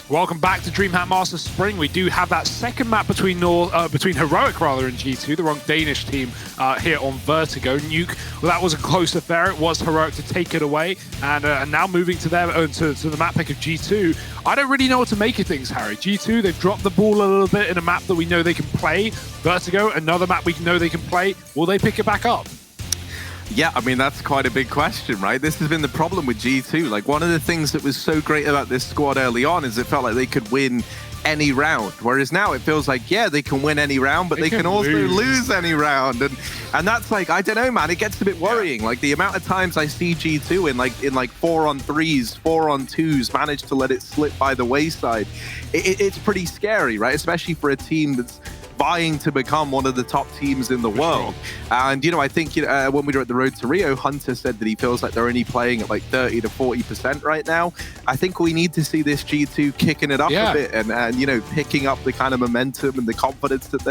Welcome back to DreamHack Masters Spring. We do have that second map between Heroic rather and G2, the wrong Danish team here on Vertigo. Nuke, well, that was a close affair. It was Heroic to take it away, and now moving to the map pick of G2. I don't really know what to make of things, Harry. G2, they've dropped the ball a little bit in a map that we know they can play. Vertigo, another map we know they can play. Will they pick it back up? Yeah, I mean, that's quite a big question, right? This has been the problem with G2. Like, one of the things that was so great about this squad early on is it felt like they could win any round. Whereas now it feels like, yeah, they can win any round, but they can also lose any round. And that's like, I don't know, man, it gets a bit worrying. Like, the amount of times I see G2 in 4-on-3s, 4-on-2s, manage to let it slip by the wayside. It's pretty scary, right? Especially for a team that's vying to become one of the top teams in the world. And, I think when we were at the Road to Rio, Hunter said that he feels like they're only playing at like 30 to 40% right now. I think we need to see this G2 kicking it up a bit and picking up the kind of momentum and the confidence that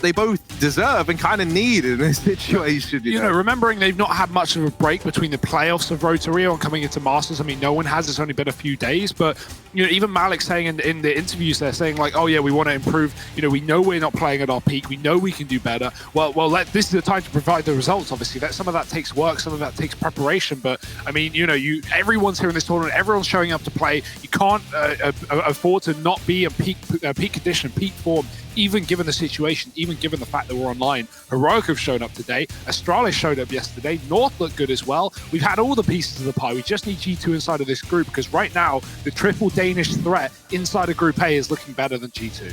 they both deserve and kind of need in this situation. You know, remembering they've not had much of a break between the playoffs of Road to Rio and coming into Masters. I mean, no one has. It's only been a few days, but even Malik saying in the interviews, they're saying like, oh yeah, we want to improve. We know we're not playing at our peak. We know we can do better. Well, this is the time to provide the results. Obviously, some of that takes work, some of that takes preparation. But I mean, everyone's here in this tournament. Everyone's showing up to play. You can't afford to not be in peak condition, peak form, even given the situation, even given the fact that we're online. Heroic have shown up today. Astralis showed up yesterday. North looked good as well. We've had all the pieces of the pie. We just need G2 inside of this group, because right now, the triple Danish threat inside of Group A is looking better than G2.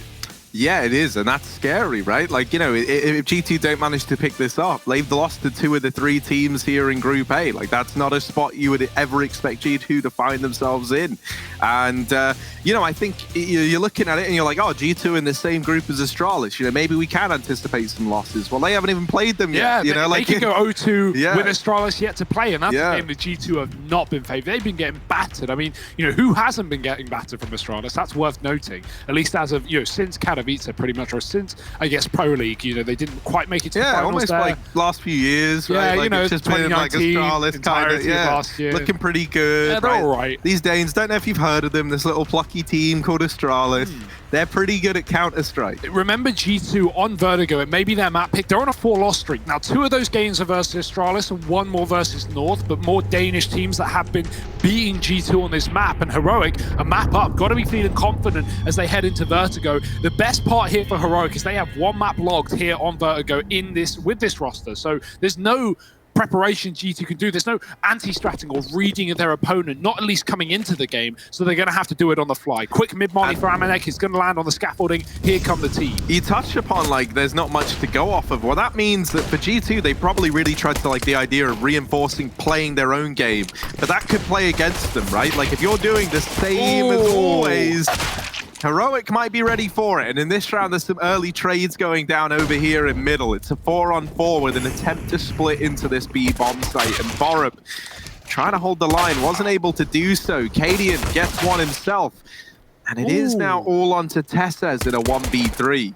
Yeah, it is, and that's scary, right? Like, if G2 don't manage to pick this up, they've lost to 2 of the 3 teams here in Group A. Like, that's not a spot you would ever expect G2 to find themselves in. And, I think you're looking at it and you're like, oh, G2 in the same group as Astralis. Maybe we can anticipate some losses. Well, they haven't even played them yet. Yeah, they can go 0-2 with Astralis yet to play, and that's a game that G2 have not been favored. They've been getting battered. I mean, who hasn't been getting battered from Astralis? That's worth noting. At least as of, since Katowice, pretty much, or since, I guess, Pro League, they didn't quite make it to the finals almost there. Like last few years, right? Yeah, it's just been like Astralis kind of, last year. Looking pretty good. Yeah, they're all right. These Danes, don't know if you've heard of them, this little plucky team called Astralis. They're pretty good at Counter-Strike. Remember G2 on Vertigo, it may be their map pick. They're on a 4-loss streak. Now, 2 of those games are versus Astralis and 1 more versus North, but more Danish teams that have been beating G2 on this map. And Heroic, a map up, got to be feeling confident as they head into Vertigo. The best part here for Heroic is they have 1 map logged here on Vertigo with this roster. So there's no preparation G2 can do. There's no anti-stratting or reading of their opponent, not at least coming into the game, so they're going to have to do it on the fly. Quick mid-molly for Amanek, he's going to land on the scaffolding. Here come the team. You touched upon, there's not much to go off of. Well, that means that for G2, they probably really tried to, the idea of reinforcing playing their own game, but that could play against them, right? Like, if you're doing the same as always, Heroic might be ready for it, and in this round there's some early trades going down over here in middle. It's a 4-on-4 with an attempt to split into this B bomb site, and Borup trying to hold the line, wasn't able to do so. Cadian gets one himself, and it is now all onto Tessez in a 1v3.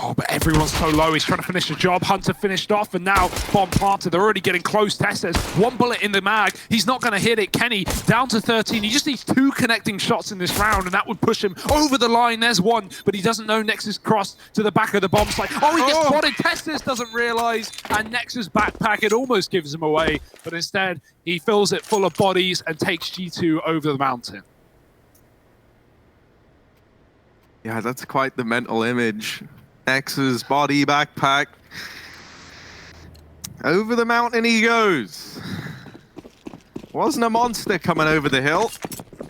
Oh, but everyone's so low. He's trying to finish the job. Hunter finished off, and now bomb planted. They're already getting close. Tess says 1 bullet in the mag. He's not going to hit it. Kenny down to 13. He just needs 2 connecting shots in this round, and that would push him over the line. There's 1, but he doesn't know Nexus crossed to the back of the bomb site. Oh, he gets spotted. Tess doesn't realize, and Nexus backpack, it almost gives him away, but instead he fills it full of bodies and takes G2 over the mountain. Yeah, that's quite the mental image. Nexus body backpack. Over the mountain he goes. Wasn't a monster coming over the hill.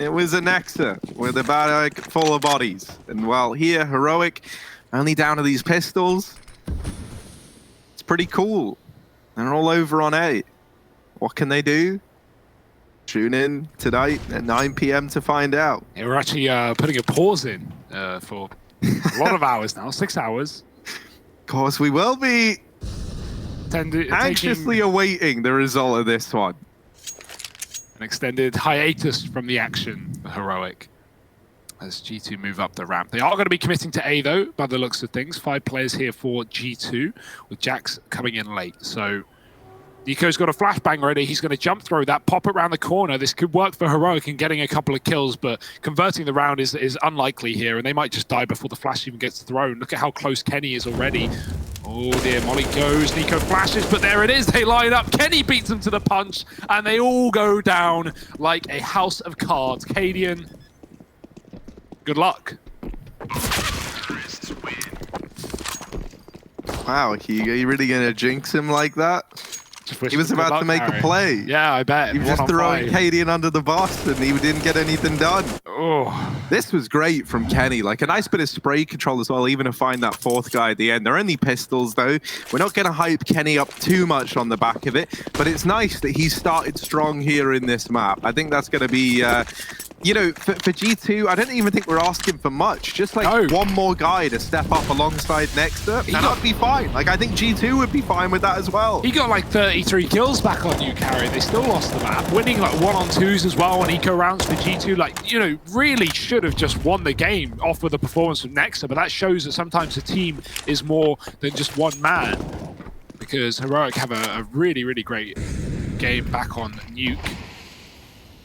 It was a Nexa with a bag full of bodies. And well, here, Heroic, only down to these pistols. It's pretty cool. They're all over on A. What can they do? Tune in tonight at 9 PM to find out. Yeah, we're actually putting a pause in for a lot of hours now, 6 hours. Of course, we will be anxiously awaiting the result of this one. An extended hiatus from the action for Heroic as G2 move up the ramp. They are going to be committing to A, though, by the looks of things. 5 players here for G2, with Jax coming in late. So Nico's got a flashbang ready. He's going to jump throw that, pop it around the corner. This could work for Heroic in getting a couple of kills, but converting the round is unlikely here, and they might just die before the flash even gets thrown. Look at how close Kenny is already. Oh dear, Molly goes, Nico flashes, but there it is. They line up. Kenny beats them to the punch, and they all go down like a house of cards. Cadian, good luck. Wow, are you really going to jinx him like that? He was about to make a play. Yeah, I bet. He was just throwing Cadian under the bus and he didn't get anything done. Oh, this was great from Kenny. Like a nice bit of spray control as well, even to find that fourth guy at the end. They're only pistols though. We're not going to hype Kenny up too much on the back of it, but it's nice that he started strong here in this map. I think that's going to be... you know, for G2, I don't even think we're asking for much. Just like one more guy to step up alongside Nexter, and I'd be fine. Like, I think G2 would be fine with that as well. He got like 33 kills back on New Carry. They still lost the map. Winning like 1-on-2s as well on eco rounds for G2. Like, you know, really should have just won the game off with the performance from Nexter, but that shows that sometimes a team is more than just one man. Because Heroic have a really, really great game back on Nuke.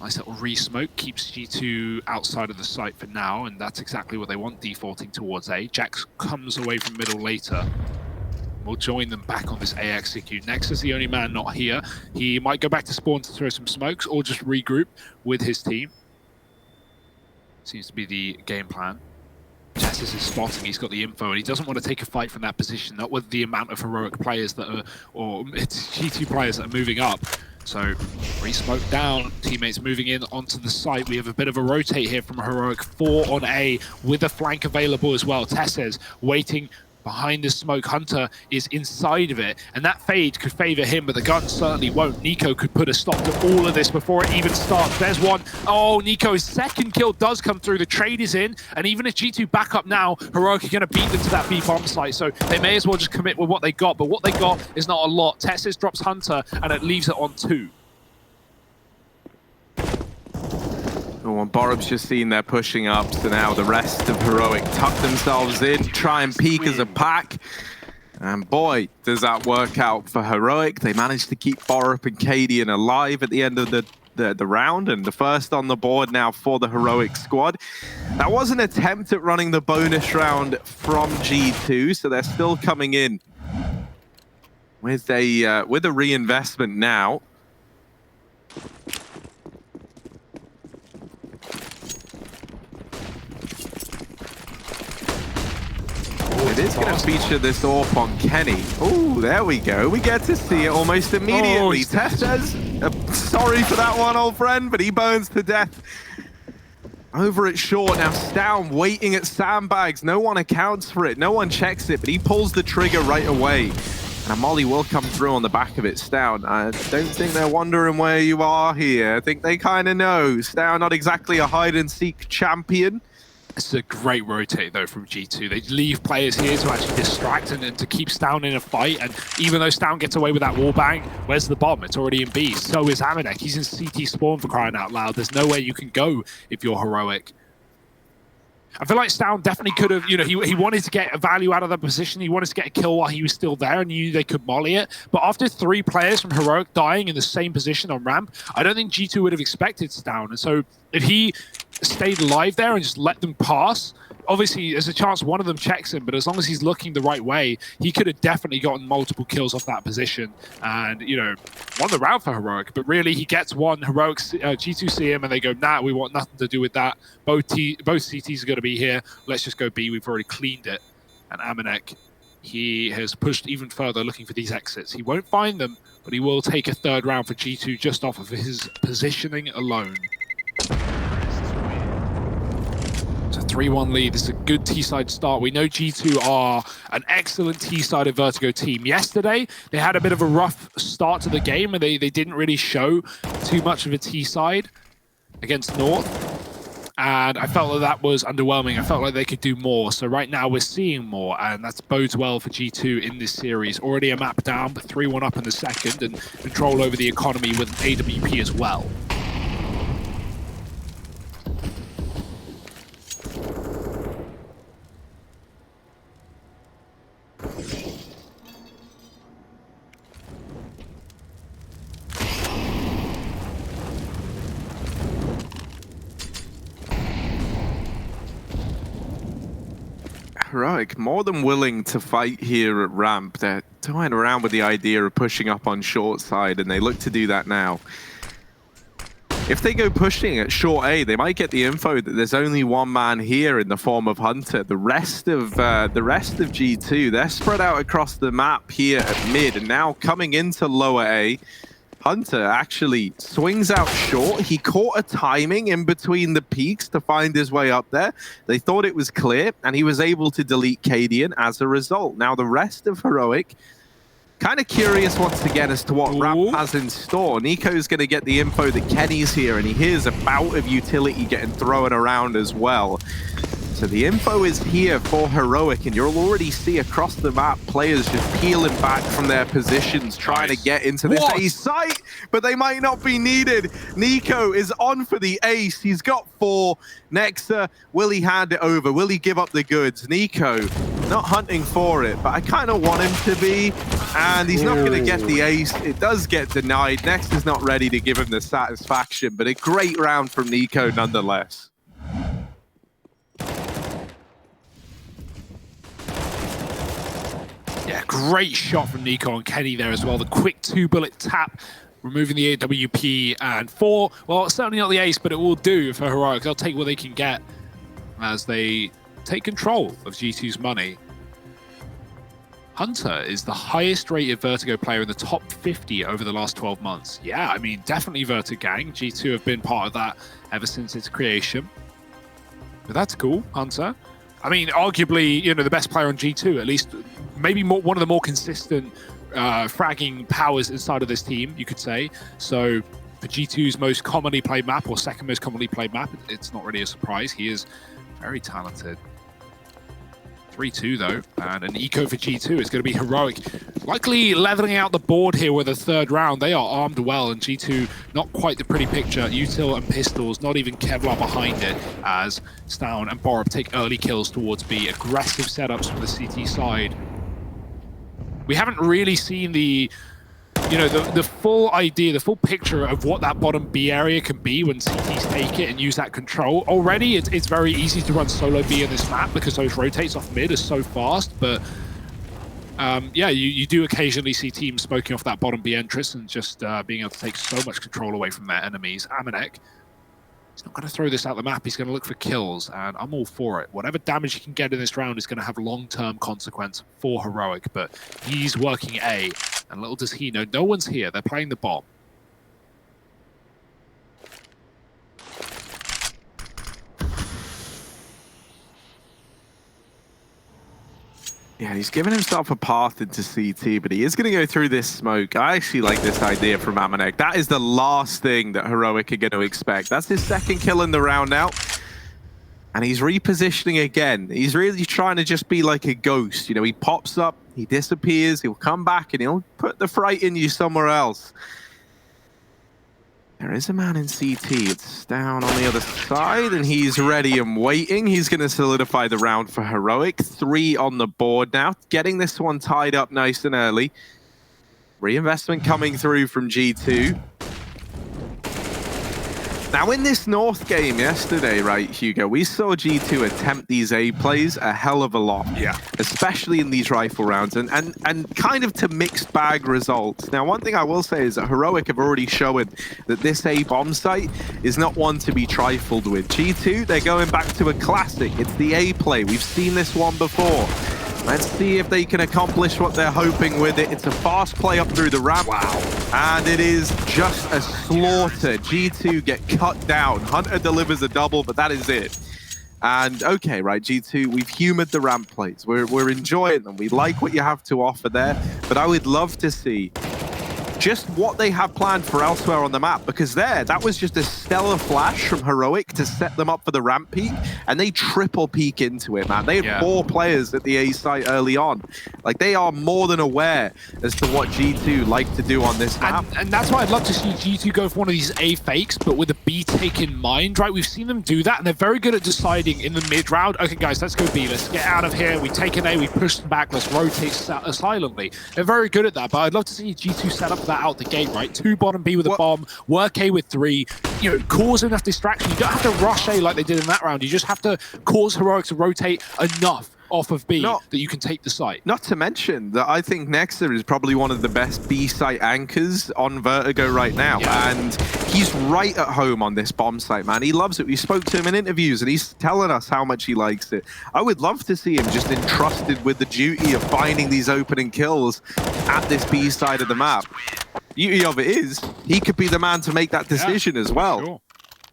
Nice little re-smoke, keeps G2 outside of the site for now, and that's exactly what they want, defaulting towards A. Jax comes away from middle later. We'll join them back on this A execute. Nexus the only man not here. He might go back to spawn to throw some smokes, or just regroup with his team. Seems to be the game plan. Chessis is spotting, he's got the info, and he doesn't want to take a fight from that position, not with the amount of Heroic players that are, or it's G2 players that are moving up. So, re-smoke down, teammates moving in onto the site. We have a bit of a rotate here from Heroic, 4 on A, with a flank available as well. Tesses waiting behind the smoke. Hunter is inside of it, and that fade could favor him, but the gun certainly won't. Nico could put a stop to all of this before it even starts. There's one. Oh, Nico's second kill does come through. The trade is in, and even if G2 back up now, Heroic are going to beat them to that B bomb site, so they may as well just commit with what they got, but what they got is not a lot. Tessis drops Hunter, and it leaves it on 2. Oh, and Borub's just seen they're pushing up, so now the rest of Heroic tuck themselves in, try and peek as a pack. And boy, does that work out for Heroic. They managed to keep Borup and Cadian alive at the end of the round, and the first on the board now for the Heroic squad. That was an attempt at running the bonus round from G2, so they're still coming in with a reinvestment now. It is going to feature this AWP on Kenny. Oh, there we go. We get to see it almost immediately. Testes, sorry for that one, old friend, but he burns to death. Over at short, now Stown waiting at sandbags. No one accounts for it. No one checks it, but he pulls the trigger right away. And a molly will come through on the back of it. Stown, I don't think they're wondering where you are here. I think they kind of know. Stown, not exactly a hide-and-seek champion. It's a great rotate, though, from G2. They leave players here to actually distract and to keep Stown in a fight. And even though Stown gets away with that wall bang, where's the bomb? It's already in B. So is Aminek. He's in CT spawn, for crying out loud. There's nowhere you can go if you're Heroic. I feel like Stown definitely could have, you know, he wanted to get a value out of that position. He wanted to get a kill while he was still there and knew they could molly it. But after 3 players from Heroic dying in the same position on ramp, I don't think G2 would have expected Stown. And so if he stayed alive there and just let them pass, obviously there's a chance one of them checks him, but as long as he's looking the right way, he could have definitely gotten multiple kills off that position and, you know, won the round for Heroic. But really, he gets one. Heroic G2 see him and they go, nah, we want nothing to do with that. Both CTs are going to be here. Let's just go B. We've already cleaned it. And Aminek, he has pushed even further looking for these exits. He won't find them, but he will take a 3rd round for G2 just off of his positioning alone. It's a 3-1 lead. This is a good T-side start. We know G2 are an excellent T-sided Vertigo team. Yesterday, they had a bit of a rough start to the game, and they didn't really show too much of a T-side against North. And I felt that was underwhelming. I felt like they could do more. So right now, we're seeing more, and that bodes well for G2 in this series. Already a map down, but 3-1 up in the second, and control over the economy with an AWP as well. Heroic more than willing to fight here at ramp. They're toying around with the idea of pushing up on short side, and they look to do that now. If they go pushing at short A, they might get the info that there's only one man here in the form of Hunter. The rest of G2, they're spread out across the map here at mid, and now coming into lower A, Hunter actually swings out short. He caught a timing in between the peaks to find his way up there. They thought it was clear, and he was able to delete Cadian as a result. Now the rest of Heroic, kind of curious once again as to what Ramp has in store. Nico's going to get the info that Kenny's here, and he hears a bout of utility getting thrown around as well. So the info is here for Heroic, and you'll already see across the map players just peeling back from their positions, trying to get into this ace site, but they might not be needed. Nico is on for the ace. He's got 4. Nexa, will he hand it over? Will he give up the goods? Nico not hunting for it, but I kind of want him to be, and he's not going to get the ace. It does get denied. Nexa's not ready to give him the satisfaction, but a great round from Nico nonetheless. Yeah, great shot from Nico and Kenny there as well. The quick 2-bullet tap, removing the AWP, and 4. Well, certainly not the ace, but it will do for Heroic. They'll take what they can get as they take control of G2's money. Hunter is the highest rated Vertigo player in the top 50 over the last 12 months. Yeah, I mean, definitely Vertigo gang. G2 have been part of that ever since its creation. But that's cool, Hunter. I mean, arguably, you know, the best player on G2, at least maybe one of the more consistent fragging powers inside of this team, you could say. So for G2's most commonly played map, or second most commonly played map, it's not really a surprise. He is very talented. 3-2 though, and an eco for G2 is going to be Heroic. Likely leveling out the board here with a 3rd round. They are armed well, and G2 not quite the pretty picture. Util and pistols, not even Kevlar behind it, as Stown and Borup take early kills towards B. Aggressive setups from the CT side. We haven't really seen the, you know, the full idea, the full picture of what that bottom B area can be when CTs take it and use that control. Already, it's very easy to run solo B in this map because those rotates off mid are so fast, but yeah, you do occasionally see teams smoking off that bottom B entrance and just being able to take so much control away from their enemies. Amanek, he's not going to throw this out the map. He's going to look for kills, and I'm all for it. Whatever damage he can get in this round is going to have long-term consequence for Heroic, but he's working A, and little does he know, no one's here. They're playing the bomb. Yeah, he's given himself a path into CT, but he is going to go through this smoke. I actually like this idea from Amanek. That is the last thing that Heroic are going to expect. That's his 2nd kill in the round now. And he's repositioning again. He's really trying to just be like a ghost. You know, he pops up, he disappears, he'll come back, and he'll put the fright in you somewhere else. There is a man in CT. It's down on the other side, and he's ready and waiting. He's going to solidify the round for Heroic. 3 on the board now, getting this one tied up nice and early. Reinvestment coming through from G2. Now, in this North game yesterday, right, Hugo, we saw G2 attempt these A plays a hell of a lot. Yeah. Especially in these rifle rounds, and kind of to mixed bag results. Now, one thing I will say is that Heroic have already shown that this A bomb site is not one to be trifled with. G2, they're going back to a classic. It's the A play. We've seen this one before. Let's see if they can accomplish what they're hoping with it. It's a fast play up through the ramp. Wow. And it is just a slaughter. G2 get cut down. Hunter delivers a double, but that is it. And okay, right, G2, we've humored the ramp plays. We're enjoying them. We like what you have to offer there, but I would love to see just what they have planned for elsewhere on the map, because that was just a stellar flash from Heroic to set them up for the ramp peak, and they triple peak into it, man. They had 4 players at the A site early on. Like, they are more than aware as to what G2 like to do on this map. And that's why I'd love to see G2 go for one of these A fakes, but with a B take in mind, right? We've seen them do that, and they're very good at deciding in the mid round, okay, guys, let's go B. Let's get out of here. We take an A, we push them back, let's rotate silently. They're very good at that, but I'd love to see G2 set up that out the gate, right? 2 bottom B with a bomb, work A with 3, you know, cause enough distraction. You don't have to rush A like they did in that round. You just have to cause Heroic to rotate enough off of B that you can take the site. Not to mention that I think Nexa is probably one of the best B site anchors on Vertigo right now. Yeah. And he's right at home on this bomb site, man. He loves it. We spoke to him in interviews and he's telling us how much he likes it. I would love to see him just entrusted with the duty of finding these opening kills at this B side of the map. Beauty of it is, he could be the man to make that decision as well. Sure.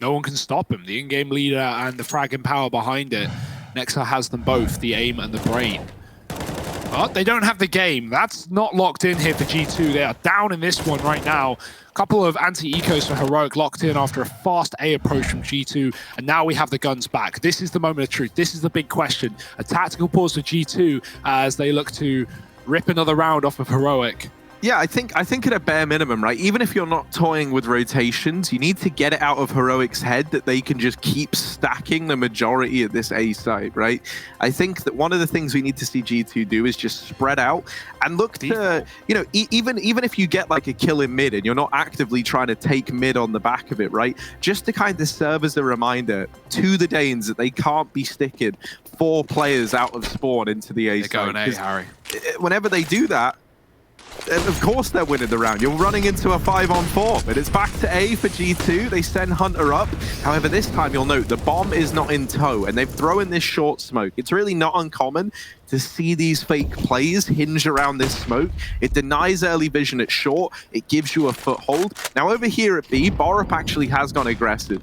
No one can stop him. The in-game leader and the fragging power behind it. Nexa has them both, the aim and the brain. But they don't have the game. That's not locked in here for G2. They are down in this one right now. A couple of anti-ecos for Heroic locked in after a fast A approach from G2. And now we have the guns back. This is the moment of truth. This is the big question. A tactical pause for G2 as they look to rip another round off of Heroic. Yeah, I think at a bare minimum, right, even if you're not toying with rotations, you need to get it out of Heroic's head that they can just keep stacking the majority at this A site, right? I think that one of the things we need to see G2 do is just spread out and look to, you know, even if you get like a kill in mid and you're not actively trying to take mid on the back of it, right? Just to kind of serve as a reminder to the Danes that they can't be sticking 4 players out of spawn into the A site. They're going A, Harry. Whenever they do that, of course they're winning the round. You're running into a 5-on-4, but it's back to A for G2. They send Hunter up. However, this time you'll note the bomb is not in tow, and they've thrown this short smoke. It's really not uncommon to see these fake plays hinge around this smoke. It denies early vision at short. It gives you a foothold. Now over here at B, Borup actually has gone aggressive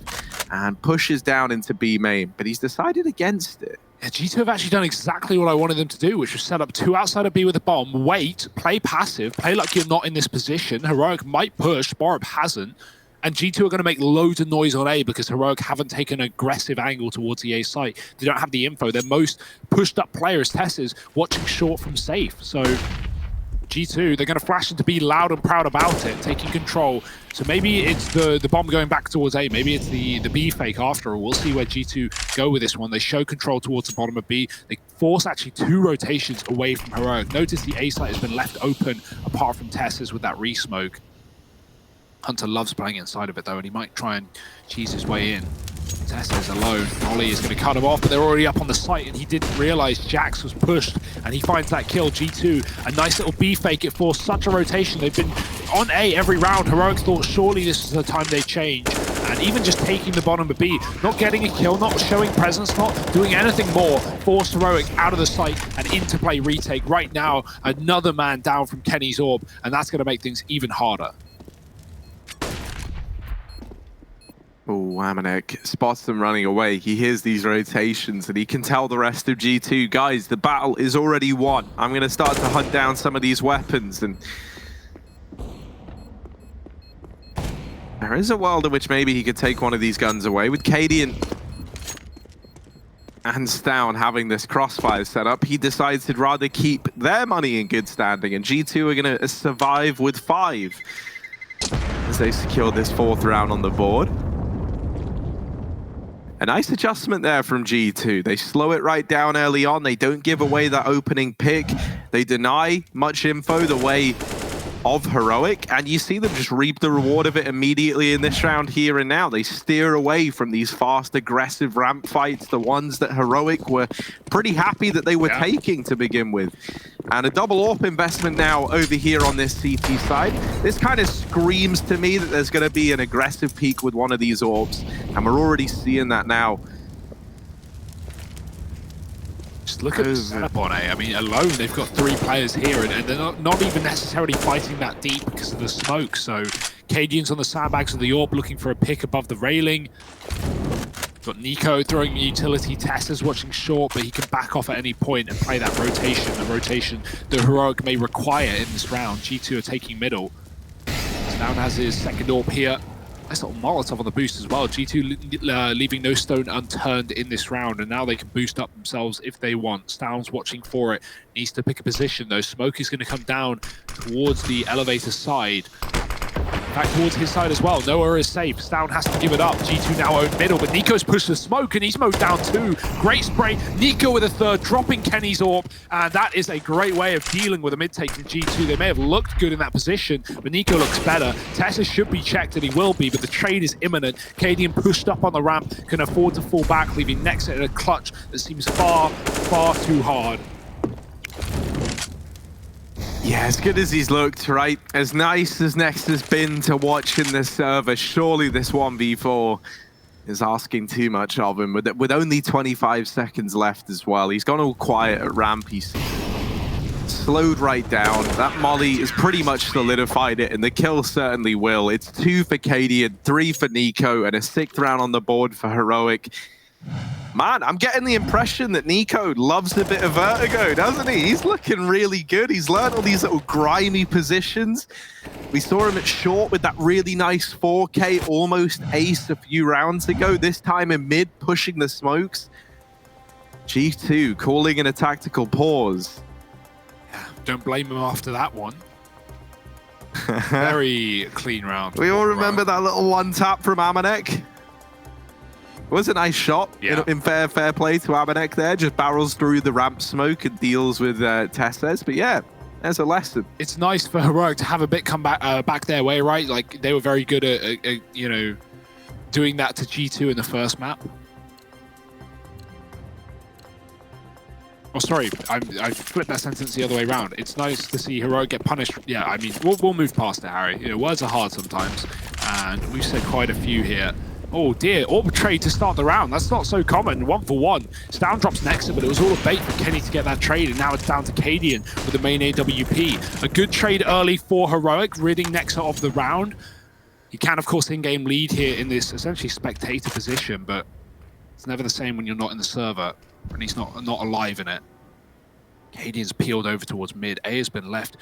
and pushes down into B main, but he's decided against it. Yeah, G2 have actually done exactly what I wanted them to do, which was set up 2 outside of B with a bomb, wait, play passive, play like you're not in this position. Heroic might push, Borup hasn't, and G2 are going to make loads of noise on A because Heroic haven't taken an aggressive angle towards the A site. They don't have the info. Their most pushed up player is Tess's watching short from safe. So G2, they're going to flash into B loud and proud about it, taking control. So maybe it's the bomb going back towards A. Maybe it's the B fake after all. We'll see where G2 go with this one. They show control towards the bottom of B. They force actually 2 rotations away from Heroic. Notice the A site has been left open apart from Tess's with that re-smoke. Hunter loves playing inside of it though, and he might try and cheese his way in. Tessa is alone. Ollie is going to cut him off, but they're already up on the site, and he didn't realize Jax was pushed, and he finds that kill. G2, a nice little B fake. It forced such a rotation. They've been on A every round. Heroic thought surely this is the time they change, and even just taking the bottom of B, not getting a kill, not showing presence, not doing anything more, forced Heroic out of the site and into play retake. Right now, another man down from Kenny's orb, and that's going to make things even harder. Oh, Amanek spots them running away. He hears these rotations and he can tell the rest of G2, guys, the battle is already won. I'm going to start to hunt down some of these weapons. And there is a world in which maybe he could take one of these guns away. With Cadian and Stown having this crossfire set up, he decides he'd rather keep their money in good standing. And G2 are going to survive with 5 as they secure this 4th round on the board. A nice adjustment there from G2. They slow it right down early on. They don't give away that opening pick. They deny much info the way of Heroic, and you see them just reap the reward of it immediately in this round here and now. They steer away from these fast, aggressive ramp fights, the ones that Heroic were pretty happy that they were taking to begin with. And a double AWP investment now over here on this CT side. This kind of screams to me that there's going to be an aggressive peak with one of these AWPs, and we're already seeing that now. Just look at the setup on A. I mean, alone, they've got 3 players here, and they're not even necessarily fighting that deep because of the smoke. So, Cadian's on the sandbags of the AWP looking for a pick above the railing. Got Nico throwing utility. Tessa's watching short, but he can back off at any point and play that rotation, the rotation that Heroic may require in this round. G2 are taking middle. Stown has his second AWP here. Nice little Molotov on the boost as well. G2 leaving no stone unturned in this round, and now they can boost up themselves if they want. Stown's watching for it. Needs to pick a position though. Smoke is going to come down towards the elevator side. Back towards his side as well. Noah is safe. Stown has to give it up. G2 now own middle, but Nico's pushed the smoke and he's mowed down 2. Great spray. Nico with a 3rd, dropping Kenny's AWP, and that is a great way of dealing with a mid take from G2. They may have looked good in that position, but Nico looks better. Tessa should be checked, and he will be, but the trade is imminent. Cadian pushed up on the ramp, can afford to fall back, leaving Nexus in a clutch that seems far, far too hard. Yeah, as good as he's looked, right? As nice as Next has been to watch in this server, surely this 1v4 is asking too much of him. With only 25 seconds left as well. He's gone all quiet at ramp. He's slowed right down. That molly is pretty much solidified it, and the kill certainly will. It's 2 for Cadian, 3 for Nico, and a 6th round on the board for Heroic. Man, I'm getting the impression that Nico loves a bit of Vertigo, doesn't he? He's looking really good. He's learned all these little grimy positions. We saw him at short with that really nice 4K almost ace a few rounds ago, this time in mid, pushing the smokes. G2 calling in a tactical pause. Yeah, don't blame him after that one. Very clean round. We all remember that little one tap from Amanek. It was a nice shot, yeah. in fair play to Amanek there. Just barrels through the ramp smoke and deals with Tesses. But yeah, there's a lesson. It's nice for Heroic to have a bit come back their way, right? Like, they were very good at you know, doing that to G2 in the first map. Oh, sorry, I flipped that sentence the other way around. It's nice to see Heroic get punished. Yeah, I mean, we'll move past it, Harry. You know, words are hard sometimes, and we've said quite a few here. Oh dear, AWP trade to start the round. That's not so common, 1 for 1. Stown drops Nexa, but it was all a bait for Kenny to get that trade, and now it's down to Cadian with the main AWP. A good trade early for Heroic, ridding Nexa of the round. You can, of course, in-game lead here in this essentially spectator position, but it's never the same when you're not in the server, and he's not alive in it. Cadian's peeled over towards mid. A has been left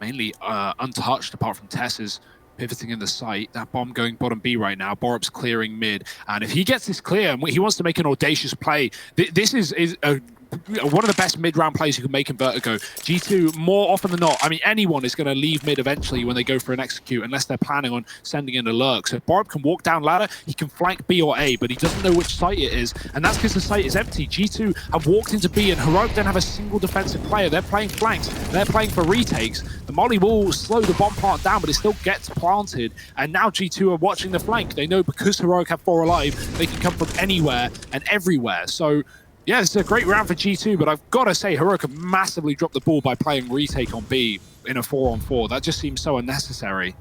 mainly untouched, apart from Tess's pivoting in the site. That bomb going bottom B right now. Borup's clearing mid, and if he gets this clear and he wants to make an audacious play, this is one of the best mid-round plays you can make in Vertigo. G2, more often than not, I mean, anyone is going to leave mid eventually when they go for an execute, unless they're planning on sending in a lurk. So if Borup can walk down ladder, he can flank B or A, but he doesn't know which site it is, and that's because the site is empty. G2 have walked into B, and Heroic don't have a single defensive player. They're playing flanks. They're playing for retakes. The molly will slow the bomb part down, but it still gets planted, and now G2 are watching the flank. They know because Heroic have 4 alive, they can come from anywhere and everywhere. So yeah, it's a great round for G2, but I've got to say, Heroic have massively dropped the ball by playing retake on B in a 4-on-4. That just seems so unnecessary.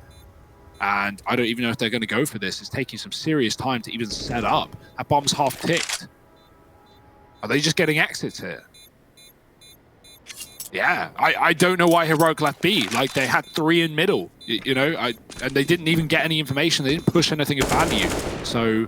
And I don't even know if they're going to go for this. It's taking some serious time to even set up. That bomb's half ticked. Are they just getting exits here? Yeah, I don't know why Heroic left B. Like, they had 3 in middle, you know, and they didn't even get any information. They didn't push anything of value. So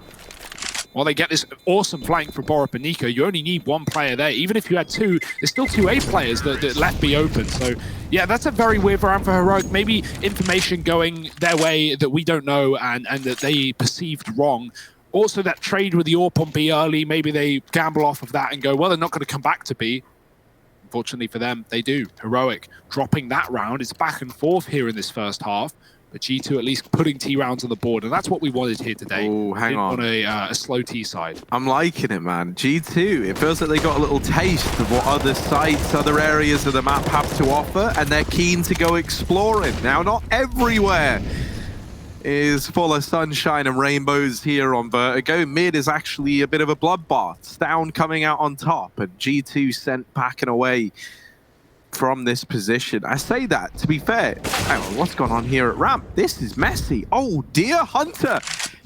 while they get this awesome flank from Borup and Nico, you only need 1 player there. Even if you had 2, there's still 2 A players that left B open. So yeah, that's a very weird round for Heroic. Maybe information going their way that we don't know and that they perceived wrong. Also, that trade with the AWP on B early, maybe they gamble off of that and go, well, they're not going to come back to B. Unfortunately for them, they do. Heroic dropping that round. It's back and forth here in this first half. But G2 at least putting T rounds on the board, and that's what we wanted here today. Oh, hang on. On a slow T side. I'm liking it, man. G2, it feels like they got a little taste of what other sites, other areas of the map have to offer, and they're keen to go exploring. Now, not everywhere is full of sunshine and rainbows here on Vertigo. Mid is actually a bit of a bloodbath. Stown coming out on top, and G2 sent packing away from this position. I say that, to be fair, hang on, what's going on here at ramp? This is messy. Oh dear, Hunter.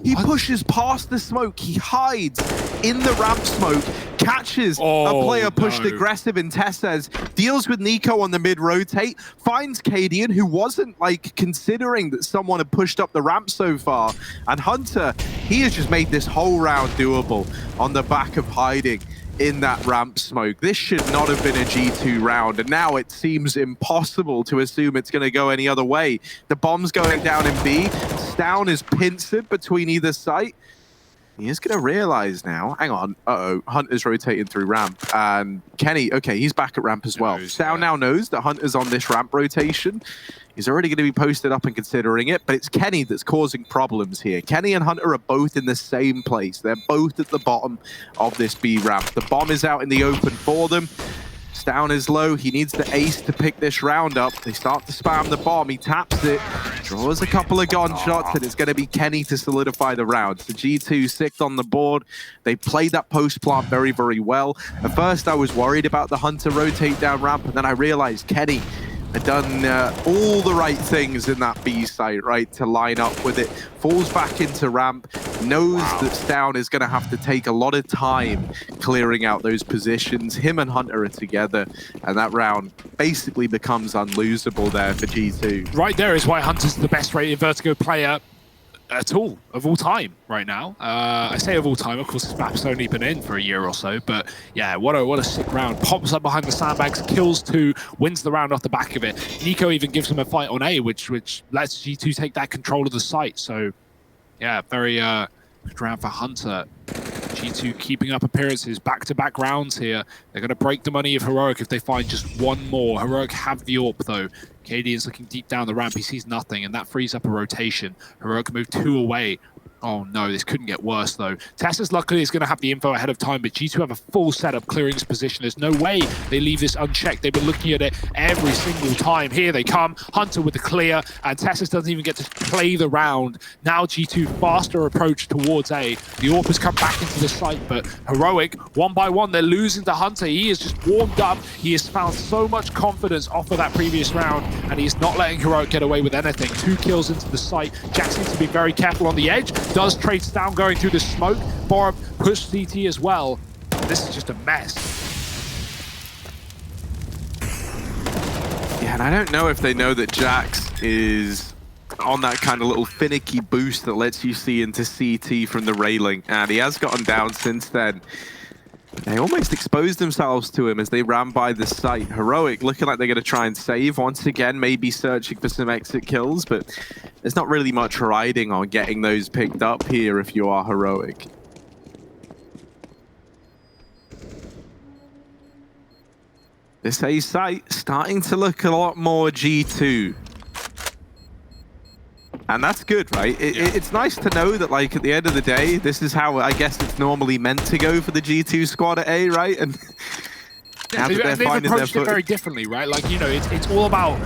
He pushes past the smoke. He hides in the ramp smoke, catches a player pushed aggressive in Tesses, deals with Nico on the mid-rotate, finds Cadian, who wasn't like considering that someone had pushed up the ramp so far. And Hunter, he has just made this whole round doable on the back of hiding in that ramp smoke. This should not have been a G2 round, and now it seems impossible to assume it's going to go any other way. The bomb's going down in B. Stown is pincered between either site. He is going to realize now, hang on, Hunter's rotating through ramp, and Kenny, okay, he's back at ramp as well. Xiao now knows that Hunter's on this ramp rotation. He's already going to be posted up and considering it, but it's Kenny that's causing problems here. Kenny and Hunter are both in the same place. They're both at the bottom of this B ramp. The bomb is out in the open for them. Down is low. He needs the ace to pick this round up. They start to spam the bomb. He taps it, draws a couple of gunshots, and it's going to be Kenny to solidify the round. So G2 6th on the board. They played that post plant very, very well. At first, I was worried about the Hunter rotate down ramp, and then I realized Kenny had done all the right things in that B site, right, to line up with it. Falls back into ramp, knows that Stown is going to have to take a lot of time clearing out those positions. Him and Hunter are together, and that round basically becomes unlosable there for G2. Right there is why Hunter's the best rated Vertigo player at all, of all time right now. I say of all time, of course this map's only been in for a year or so, but yeah, what a sick round. Pops up behind the sandbags, kills 2, wins the round off the back of it. Nico even gives him a fight on A, which lets G2 take that control of the site. So yeah, very good round for Hunter. G2 keeping up appearances, back-to-back rounds here. They're going to break the money of Heroic if they find just one more. Heroic have the AWP though. KD is looking deep down the ramp. He sees nothing, and that frees up a rotation. Heroic move 2 away. Oh no, this couldn't get worse though. Tessus luckily is going to have the info ahead of time, but G2 have a full setup clearing this position. There's no way they leave this unchecked. They've been looking at it every single time. Here they come, Hunter with the clear, and Tessus doesn't even get to play the round. Now G2 faster approach towards A. The AWP has come back into the site, but Heroic, one by one, they're losing to Hunter. He is just warmed up. He has found so much confidence off of that previous round, and he's not letting Heroic get away with anything. 2 kills into the site. Jack needs to be very careful on the edge. Does trade down going through the smoke. Borup pushed CT as well. This is just a mess. Yeah, and I don't know if they know that Jax is on that kind of little finicky boost that lets you see into CT from the railing, and he has gotten down since then. They almost exposed themselves to him as they ran by the site. Heroic looking like they're going to try and save once again, maybe searching for some exit kills, but there's not really much riding on getting those picked up here if you are Heroic. This A site starting to look a lot more G2. And that's good, right? It's nice to know that, like, at the end of the day, this is how I guess it's normally meant to go for the G2 squad at A, right? And yeah, they've approached it very differently, right? Like, you know, it's all about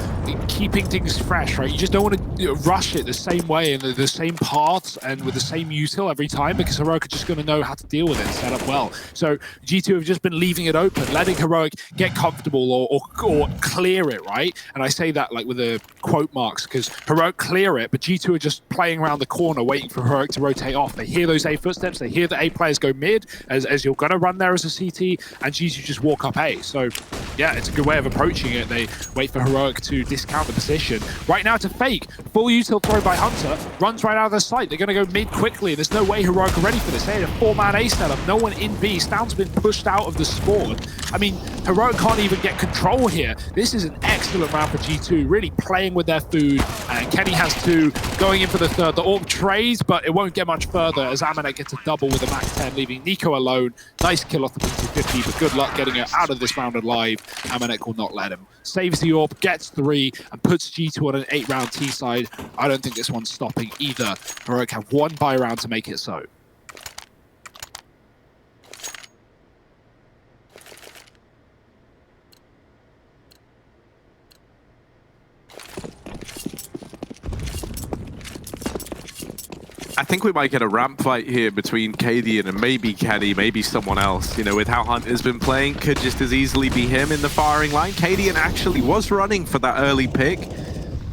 keeping things fresh, right? You just don't want to rush it the same way and the same paths and with the same util every time, because Heroic are just going to know how to deal with it and set up well. So G2 have just been leaving it open, letting Heroic get comfortable or clear it, right? And I say that like with the quote marks, because Heroic clear it, but G2 are just playing around the corner waiting for Heroic to rotate off. They hear those A footsteps, they hear the A players go mid as you're going to run there as a CT, and G2 just walk up A. So yeah, it's a good way of approaching it. They wait for Heroic to discount the position. Right now to fake. Full util throw by Hunter. Runs right out of the site. They're going to go mid quickly. There's no way Heroic are ready for this. They had a 4-man A setup. No one in B. Stown's been pushed out of the spawn. I mean, Heroic can't even get control here. This is an excellent round for G2. Really playing with their food. And Kenny has 2. Going in for the 3rd. The AWP trades, but it won't get much further as Amanek gets a double with a max 10, leaving Nico alone. Nice kill off the P250, but good luck getting her out of this round alive. Amanek will not let him. Saves the AWP, gets 3, and puts G2 on an 8-round T side. I don't think this one's stopping either. Heroic have 1 buy round to make it so. I think we might get a ramp fight here between KD and maybe Kenny, maybe someone else. You know, with how Hunter's been playing, could just as easily be him in the firing line. KD actually was running for that early pick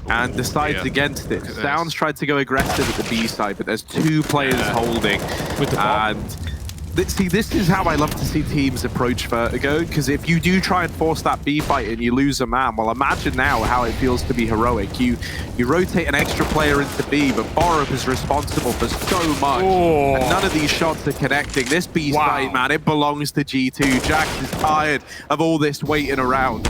and decides against it. Downs tried to go aggressive at the B side, but there's 2 players holding. With the bomb. And see, this is how I love to see teams approach Vertigo, because if you do try and force that B fight and you lose a man, well, imagine now how it feels to be Heroic. You rotate an extra player into B, but Borup is responsible for so much, and none of these shots are connecting. This B site, man, it belongs to G2. Jax is tired of all this waiting around.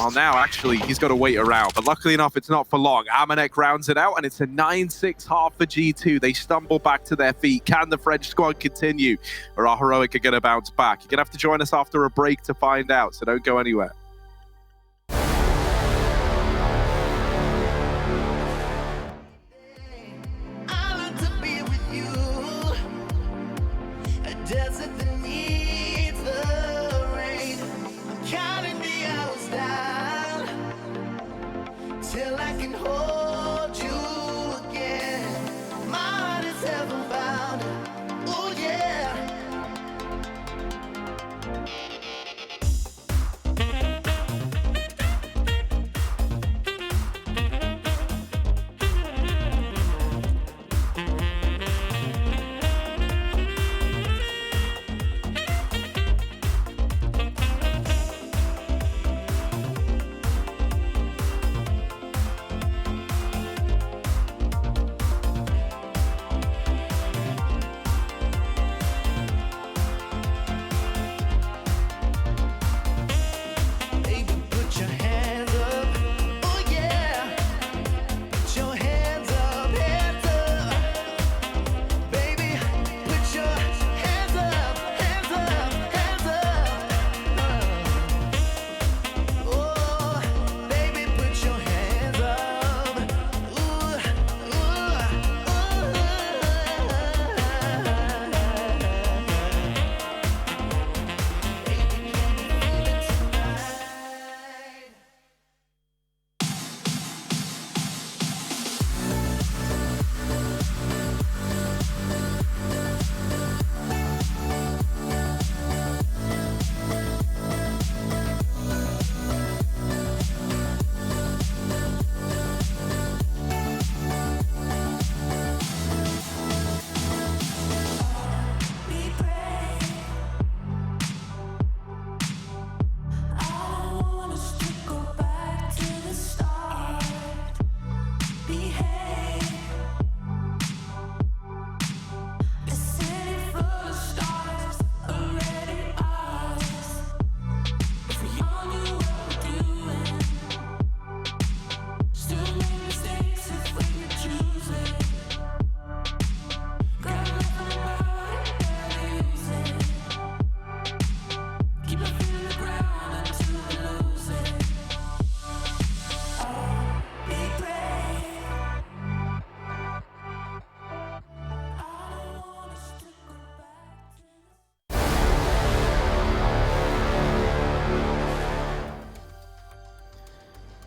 Well, now, actually, he's got to wait around. But luckily enough, it's not for long. Amanek rounds it out, and it's a 9-6 half for G2. They stumble back to their feet. Can the French squad continue? Or are Heroic going to bounce back? You're going to have to join us after a break to find out, so don't go anywhere. Till I can hold you again. My heart is heaven bound. Oh yeah.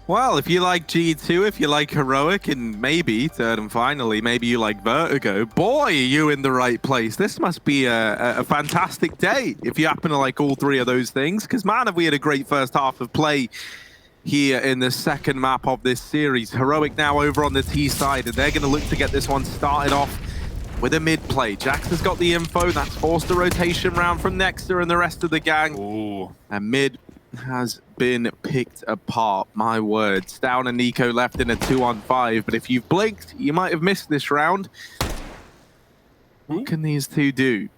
Well, if you like G2, if you like Heroic, and maybe, third and finally, maybe you like Vertigo, boy, are you in the right place. This must be a fantastic day if you happen to like all three of those things, because man, have we had a great first half of play here in the second map of this series. Heroic now over on the T side, and they're going to look to get this one started off with a mid play. Jax has got the info. That's forced a rotation round from Nexter and the rest of the gang. Ooh. And mid has been picked apart. My word. Down and Nico left in a 2-on-5. But if you've blinked, you might have missed this round. What can these two do?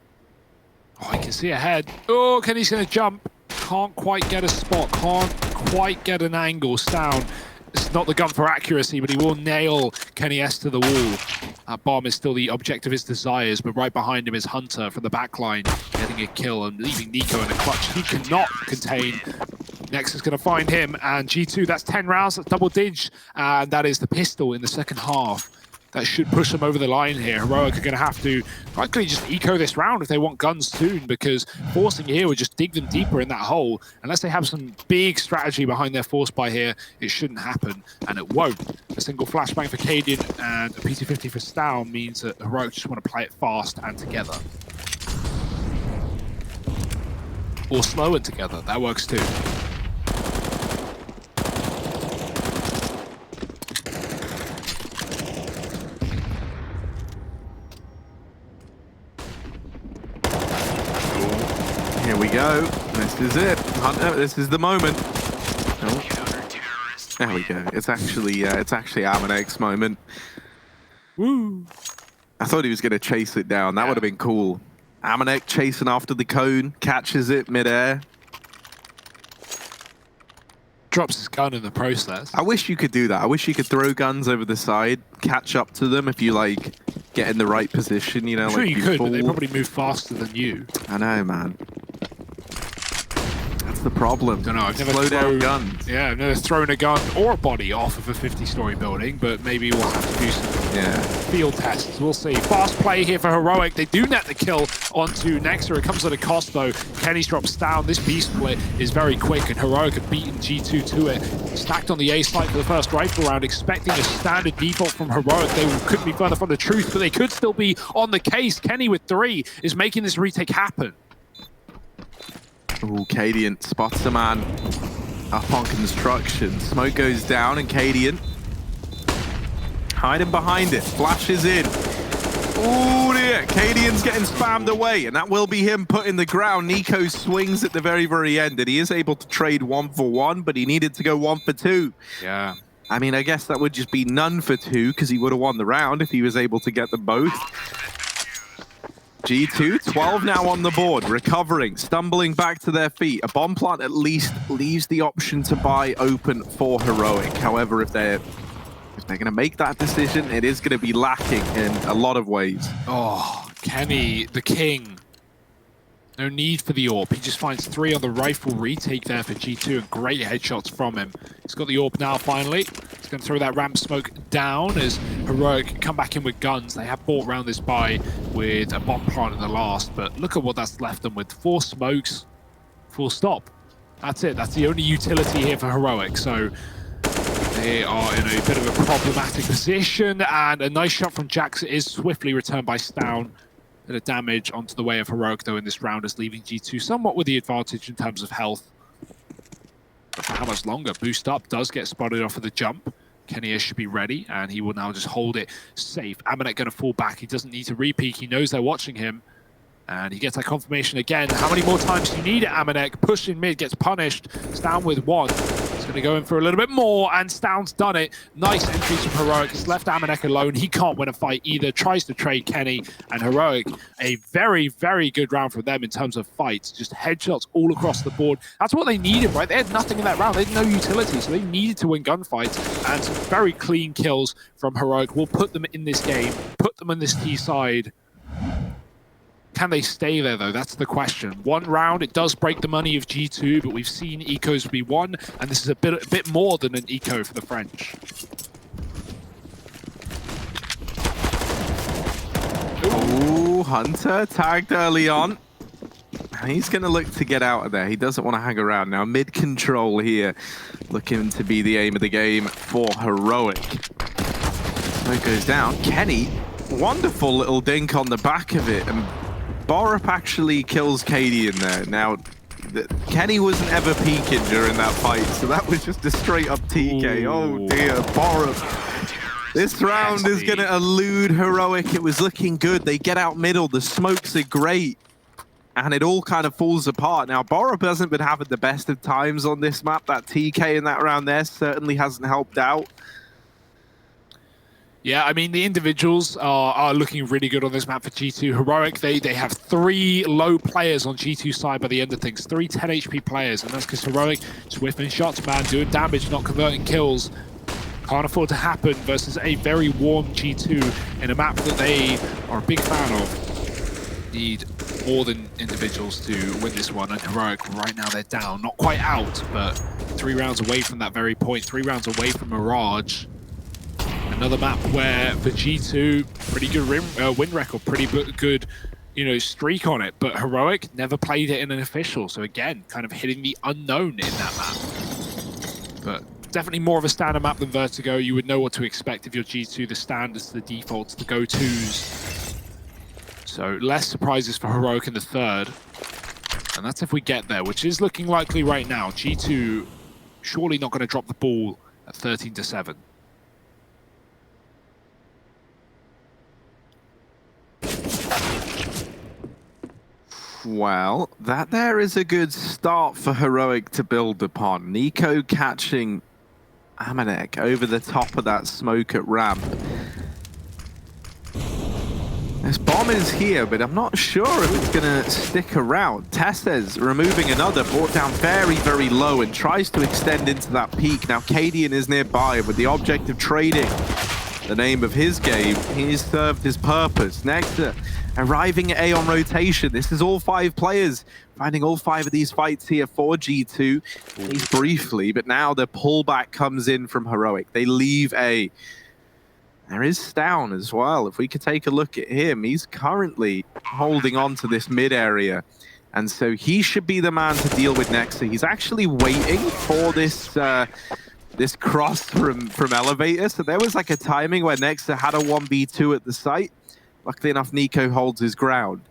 Oh, I can see ahead. Oh, Kenny's going to jump. Can't quite get a spot. Can't quite get an angle. Down. It's not the gun for accuracy, but he will nail Kenny S to the wall. That bomb is still the object of his desires, but right behind him is Hunter from the backline, getting a kill and leaving Nico in a clutch he cannot contain. Next is going to find him, and G2, that's 10 rounds, that's double dig, and that is the pistol in the second half. That should push them over the line here. Heroic are going to have to likely just eco this round if they want guns soon, because forcing here would just dig them deeper in that hole. Unless they have some big strategy behind their force buy here, it shouldn't happen, and it won't. A single flashbang for Cadian and a PT-50 for Stown means that Heroic just want to play it fast and together. Or slow and together, that works too. Here we go. This is it. Hunter, this is the moment. Oh. There we go. It's actually Amanek's moment. Woo! I thought he was going to chase it down. That would have been cool. Amanek chasing after the cone, catches it midair. drops his gun in the process. I wish you could do that. I wish you could throw guns over the side, catch up to them if you like get in the right position, you know. I'm sure like you could, but they probably move faster than you. I know, man. That's the problem. Don't know. I've never Slow thrown, down guns. Yeah, I've never thrown a gun or a body off of a 50-story building, but maybe we'll have to do some field tests. We'll see. Fast play here for Heroic. They do net the kill onto Nexa. It comes at a cost, though. Kenny's drops down. This B split is very quick, and Heroic have beaten G2 to it. Stacked on the A site for the first rifle round, expecting a standard default from Heroic. They couldn't be further from the truth, but they could still be on the case. Kenny with 3 is making this retake happen. Ooh, Cadian spots a man up on construction. Smoke goes down, and Cadian hiding behind it. Flashes in. Ooh, dear. Cadian's getting spammed away, and that will be him put in the ground. Nico swings at the very, very end, and he is able to trade 1 for 1, but he needed to go 1 for 2. Yeah. I mean, I guess that would just be none for 2, because he would have won the round if he was able to get them both. G2, 12 now on the board, recovering, stumbling back to their feet. A bomb plant at least leaves the option to buy open for Heroic. However, if they're going to make that decision, it is going to be lacking in a lot of ways. Oh, Kenny, the king. No need for the AWP. He just finds 3 on the rifle retake there for G2, and great headshots from him. He's got the AWP now, finally. He's going to throw that ramp smoke down as Heroic come back in with guns. They have bought around this buy with a bomb plant in the last, but look at what that's left them with. 4 smokes, full stop. That's it. That's the only utility here for Heroic. So they are in a bit of a problematic position, and a nice shot from Jax is swiftly returned by Stown. The damage onto the way of Heroic, though, in this round is leaving G2 somewhat with the advantage in terms of health. But for how much longer? Boost up does get spotted off of the jump. Kenny should be ready, and he will now just hold it safe. Amanek going to fall back. He doesn't need to re-peek. He knows they're watching him. And he gets that confirmation again. How many more times do you need it, Amanek? Push in mid, gets punished. Stown with 1. He's going to go in for a little bit more, and Stown's done it. Nice entries from Heroic. He's left Amanek alone. He can't win a fight either. Tries to trade Kenny, and Heroic, a very, very good round for them in terms of fights. Just headshots all across the board. That's what they needed, right? They had nothing in that round. They had no utility, so they needed to win gunfights. And some very clean kills from Heroic will put them in this game, put them on this T side. Can they stay there, though? That's the question. 1 round, it does break the money of G2, but we've seen ecos be won, and this is a bit more than an eco for the French. Ooh, Hunter tagged early on. He's going to look to get out of there. He doesn't want to hang around. Now, mid-control here, looking to be the aim of the game for Heroic. Smoke goes down. Kenny, wonderful little dink on the back of it, and Borup actually kills Cadian there. Now, Kenny wasn't ever peeking during that fight, so that was just a straight-up TK. Ooh. Oh dear, Borup. This round is going to elude Heroic. It was looking good. They get out middle. The smokes are great. And it all kind of falls apart. Now, Borup hasn't been having the best of times on this map. That TK in that round there certainly hasn't helped out. Yeah, I mean, the individuals are looking really good on this map for G2. Heroic, they have 3 low players on G2 side by the end of things. 3 10 HP players, and that's because Heroic, swift shots, man, doing damage, not converting kills. Can't afford to happen versus a very warm G2 in a map that they are a big fan of. Need more than individuals to win this one, and Heroic, right now they're down. Not quite out, but 3 rounds away from that very point. 3 rounds away from Mirage. Another map where for G2, pretty good win record, pretty good, streak on it. But Heroic never played it in an official, so again, kind of hitting the unknown in that map. But definitely more of a standard map than Vertigo. You would know what to expect if you're G2. The standards, the defaults, the go-tos. So less surprises for Heroic in the 3rd, and that's if we get there, which is looking likely right now. G2 surely not going to drop the ball at 13-7. Well, that there is a good start for Heroic to build upon. Nico catching Amanek over the top of that smoke at ramp. They're this bomb is here, but I'm not sure if it's going to stick around. Tesses removing another, brought down very, very low and tries to extend into that peak. Now, Cadian is nearby with the object of trading the name of his game. He's served his purpose. Nexa arriving at A on rotation. This is all 5 players, finding all 5 of these fights here for G2, at least briefly, but now the pullback comes in from Heroic. They leave A. There is Stown as well. If we could take a look at him, he's currently holding on to this mid area. And so he should be the man to deal with Nexa. He's actually waiting for this this cross from Elevator. So there was like a timing where Nexa had a 1v2 at the site. Luckily enough, Nico holds his ground.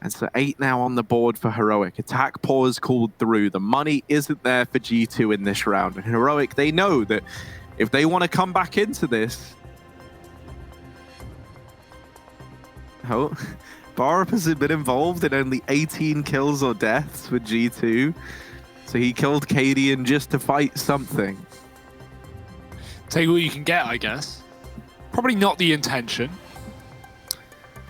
And so 8 now on the board for Heroic. Attack pause called through. The money isn't there for G2 in this round. And Heroic, they know that if they want to come back into this, oh, Borup has been involved in only 18 kills or deaths with G2. So he killed Cadian just to fight something. Take what you can get, I guess. Probably not the intention.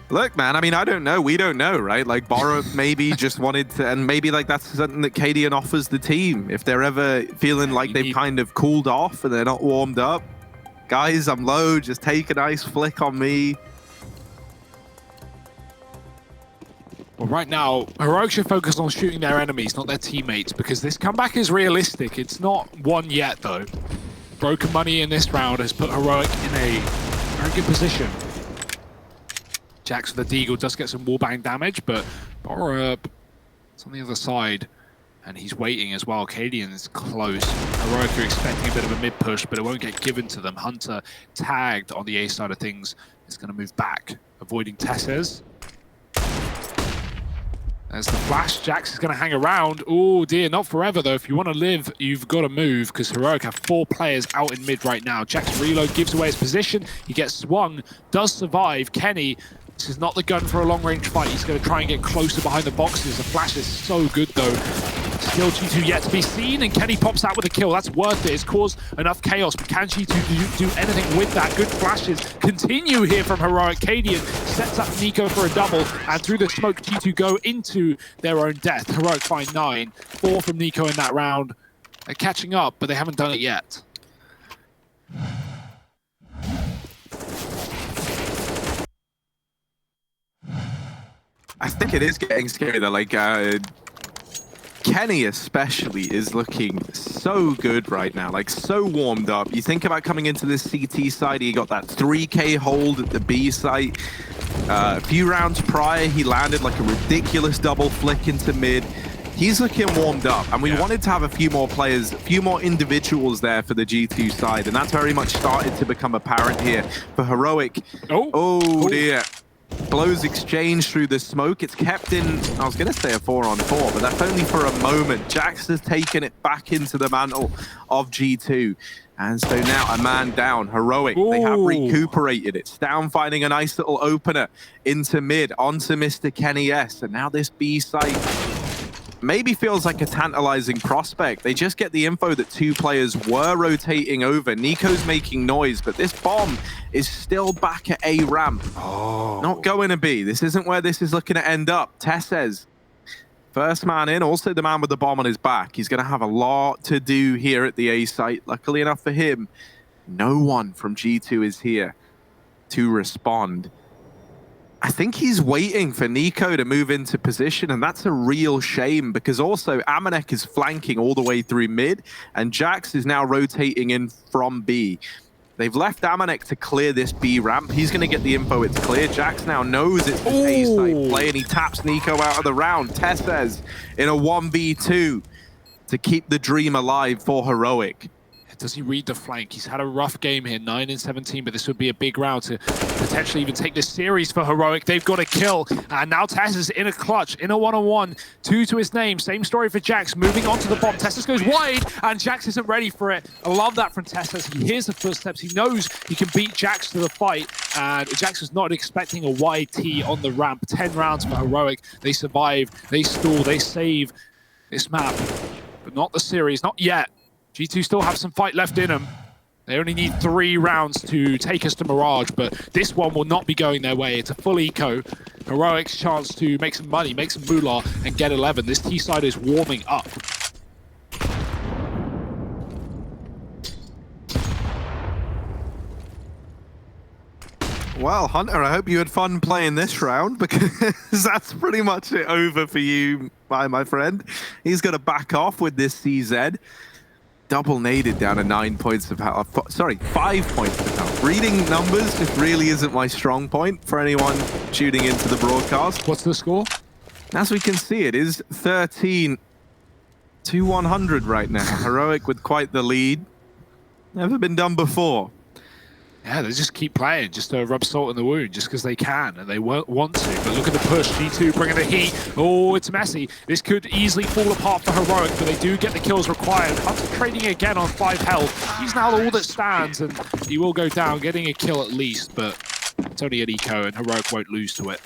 Look, man, I mean, I don't know. We don't know, right? Like, Borup maybe just wanted to, and maybe like that's something that Cadian offers the team. If they're ever feeling like they've kind of cooled off and they're not warmed up. Guys, I'm low, just take a nice flick on me. Well, right now, Heroic should focus on shooting their enemies, not their teammates, because this comeback is realistic. It's not won yet, though. Broken money in this round has put Heroic in a very good position. Jax with the Deagle does get some wallbang damage, but Borup is on the other side, and he's waiting as well. Cadian's close. Heroic are expecting a bit of a mid-push, but it won't get given to them. Hunter, tagged on the A side of things, is going to move back, avoiding Tesses. There's the flash. Jax is going to hang around. Oh dear, not forever though. If you want to live, you've got to move, because Heroic have 4 players out in mid right now. Jax reload, gives away his position. He gets swung, does survive. Kenny, this is not the gun for a long-range fight. He's going to try and get closer behind the boxes. The flash is so good though. Still G2 yet to be seen, and Kenny pops out with a kill. That's worth it. It's caused enough chaos, but can G2 do anything with that? Good flashes continue here from Heroic. Cadian sets up Nico for a double, and through the smoke, G2 go into their own death. Heroic find 9. 4 from Nico in that round. They're catching up, but they haven't done it yet. I think it is getting scary though, like, Kenny especially is looking so good right now, like so warmed up. You think about coming into this CT side, he got that 3K hold at the B site. A few rounds prior, he landed like a ridiculous double flick into mid. He's looking warmed up, and we wanted to have a few more players, a few more individuals there for the G2 side, and that's very much started to become apparent here for Heroic. Oh dear. Blows exchange through the smoke. It's kept in, I was going to say a 4-on-4, but that's only for a moment. Jax has taken it back into the mantle of G2. And so now a man down. Heroic, they have recuperated it. Stown finding a nice little opener into mid, onto Mr. Kenny S. And now this B site maybe feels like a tantalizing prospect. They just get the info that 2 players were rotating over. Nico's making noise, but this bomb is still back at A ramp. Not going to B. This isn't where this is looking to end up. Tesses, first man in, also the man with the bomb on his back. He's going to have a lot to do here at the A site. Luckily enough for him, no one from G2 is here to respond. I think he's waiting for Nico to move into position, and that's a real shame, because also Amanek is flanking all the way through mid, and Jax is now rotating in from B. They've left Amanek to clear this B ramp. He's going to get the info it's clear. Jax now knows it's the A site play, and he taps Nico out of the round. Tesses in a 1v2 to keep the dream alive for Heroic. Does he read the flank? He's had a rough game here, 9 in 17, but this would be a big round to potentially even take this series for Heroic. They've got a kill, and now Tess is in a clutch, in a 1-on-1, 2 to his name. Same story for Jax, moving on to the bomb. Tessus goes wide, and Jax isn't ready for it. I love that from Tessus. He hears the footsteps. He knows he can beat Jax to the fight, and Jax was not expecting a wide T on the ramp. 10 rounds for Heroic. They survive, they stall, they save this map, but not the series, not yet. G2 still have some fight left in them. They only need 3 rounds to take us to Mirage, but this one will not be going their way. It's a full eco. Heroic's chance to make some money, make some moolah, and get 11. This T side is warming up. Well, Hunter, I hope you had fun playing this round, because that's pretty much it over for you, my friend. He's going to back off with this CZ. Double naded down to 9 points of health. Sorry, 5 points of health. Reading numbers just really isn't my strong point for anyone tuning into the broadcast. What's the score? As we can see, it is 13 to 100 right now. Heroic with quite the lead. Never been done before. Yeah, they just keep playing, just to rub salt in the wound, just because they can and they want to. But look at the push, G2 bringing the heat. Oh, it's messy. This could easily fall apart for Heroic, but they do get the kills required. Concentrating again on 5 health. He's now all that stands, and he will go down, getting a kill at least, but it's only an eco, and Heroic won't lose to it.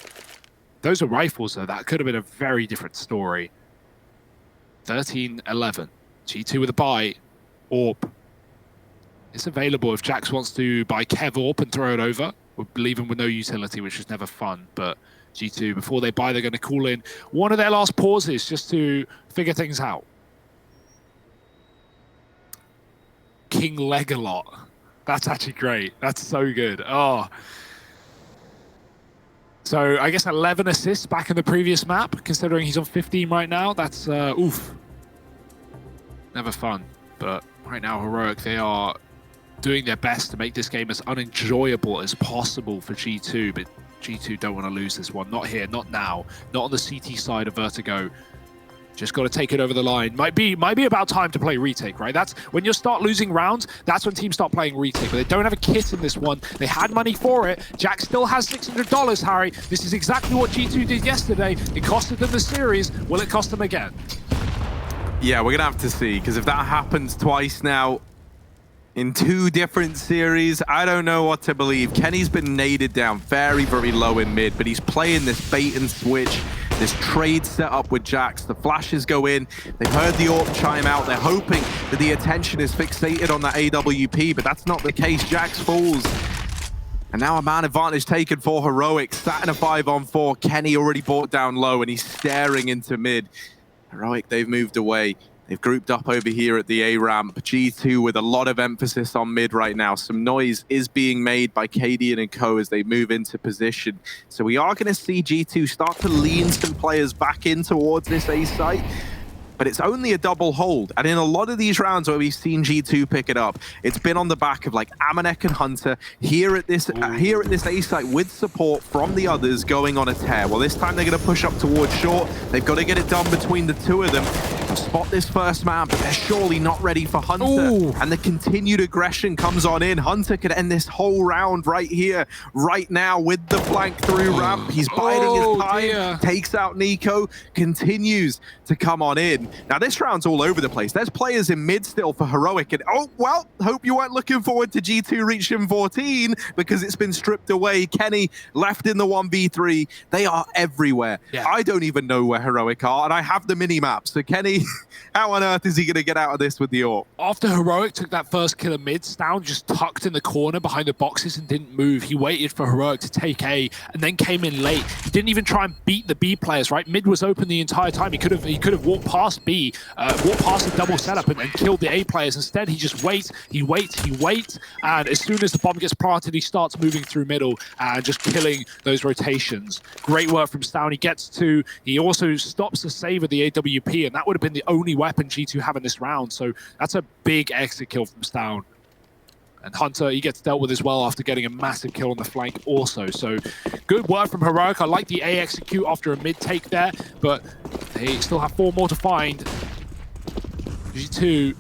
Those are rifles, though. That could have been a very different story. 13-11. G2 with a buy. Orb. It's available if Jax wants to buy Kev Orp and throw it over. We'll leave him with no utility, which is never fun. But G2, before they buy, they're going to call in one of their last pauses just to figure things out. King Legalot. That's actually great. That's so good. Oh. So I guess 11 assists back in the previous map, considering he's on 15 right now. That's oof. Never fun. But right now, Heroic, they are doing their best to make this game as unenjoyable as possible for G2, but G2 don't want to lose this one. Not here, not now, not on the CT side of Vertigo. Just got to take it over the line. Might be about time to play retake, right? That's when you start losing rounds, that's when teams start playing retake, but they don't have a kit in this one. They had money for it. Jack still has $600, Harry. This is exactly what G2 did yesterday. It costed them the series. Will it cost them again? Yeah, we're going to have to see, because if that happens twice now, in 2 different series, I don't know what to believe. Kenny's been naded down very, very low in mid, but he's playing this bait and switch, this trade setup with Jax. The flashes go in. They've heard the AWP chime out. They're hoping that the attention is fixated on that AWP, but that's not the case. Jax falls. And now a man advantage taken for Heroic. Sat in a 5-on-4. Kenny already brought down low, and he's staring into mid. Heroic, they've moved away. They've grouped up over here at the A ramp. G2 with a lot of emphasis on mid right now. Some noise is being made by Cadian and co as they move into position. So we are going to see G2 start to lean some players back in towards this A site. But it's only a double hold. And in a lot of these rounds where we've seen G2 pick it up, it's been on the back of like Amanek and Hunter here at this A site with support from the others going on a tear. Well, this time they're going to push up towards short. They've got to get it done between the 2 of them. They'll spot this first man, but they're surely not ready for Hunter. Ooh. And the continued aggression comes on in. Hunter could end this whole round right here, right now with the flank through ramp. He's biding his time, takes out Nico, continues to come on in. Now, this round's all over the place. There's players in mid still for Heroic. And, oh, well, hope you weren't looking forward to G2 reaching 14 because it's been stripped away. Kenny left in the 1v3. They are everywhere. Yeah. I don't even know where Heroic are, and I have the mini-map. So, Kenny, how on earth is he going to get out of this with the AWP? After Heroic took that first kill of mid, Stown just tucked in the corner behind the boxes and didn't move. He waited for Heroic to take A and then came in late. He didn't even try and beat the B players, right? Mid was open the entire time. He could have walked past B, walked past the double setup and killed the A players. Instead, he just waits, he waits, and as soon as the bomb gets planted, he starts moving through middle and just killing those rotations. Great work from Stown. He gets 2. He also stops the save of the AWP, and that would have been the only weapon G2 have in this round. So that's a big exit kill from Stown. And Hunter, he gets dealt with as well after getting a massive kill on the flank also. So good work from Heroic. I like the A execute after a mid take there, but they still have 4 more to find. G2,